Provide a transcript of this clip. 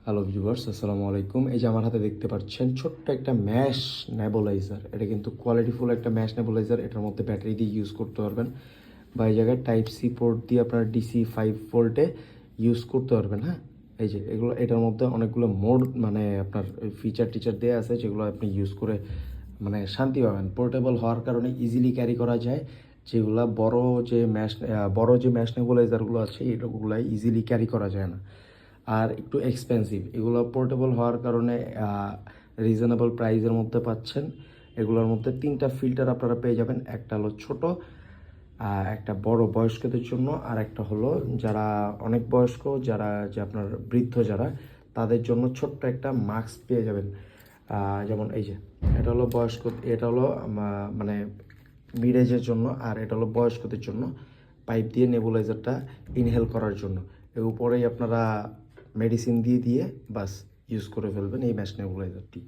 Hello viewers, আসসালামু আলাইকুম। এই যে আমার হাতে দেখতে পাচ্ছেন ছোট্ট একটা ম্যাশ নেবুলাইজার। এটা কিন্তু কোয়ালিটিফুল একটা ম্যাশ নেবুলাইজার। এটার মধ্যে ব্যাটারি দিয়ে ইউজ করতে পারবেন, বা এই জায়গায় টাইপ সি পোর্ট দিয়ে আপনার ডিসি 5 ভোল্টে ইউজ করতে পারবেন। হ্যাঁ, এই যে এগুলো, এটার মধ্যে অনেকগুলো মোড মানে আপনার ফিচার টিচার দেওয়া আছে, যেগুলো আপনি ইউজ করে মানে শান্তি পাবেন। পোর্টেবল হওয়ার কারণে ইজিলি ক্যারি করা যায়। যেগুলা বড় যে ম্যাশ নেবুলাইজারগুলো আছে, এগুলো ইজিলি ক্যারি করা যায় না, আর একটু এক্সপেন্সিভ। এগুলো পোর্টেবল হওয়ার কারণে রিজনেবল প্রাইসের মধ্যে পাচ্ছেন। এগুলোর মধ্যে 3টা ফিল্টার আপনারা পেয়ে যাবেন। একটা হলো ছোট, একটা বড় বয়স্কদের জন্য, আর একটা হলো যারা অনেক বয়স্ক, যারা যে আপনার বৃদ্ধ যারা, তাদের জন্য ছোট্ট একটা মাস্ক পেয়ে যাবেন। যেমন এই যে এটা হলো বয়স্ক, এটা হলো মানে মিড এজের জন্য, আর এটা হলো বয়স্কদের জন্য। পাইপ দিয়ে নেবুলাইজারটা ইনহেল করার জন্য। এর উপরেই আপনারা মেডিসিন দিয়ে দিয়ে বাস ইউজ করে ফেলবেন এই ম্যাশ নেবুলাইজারটি।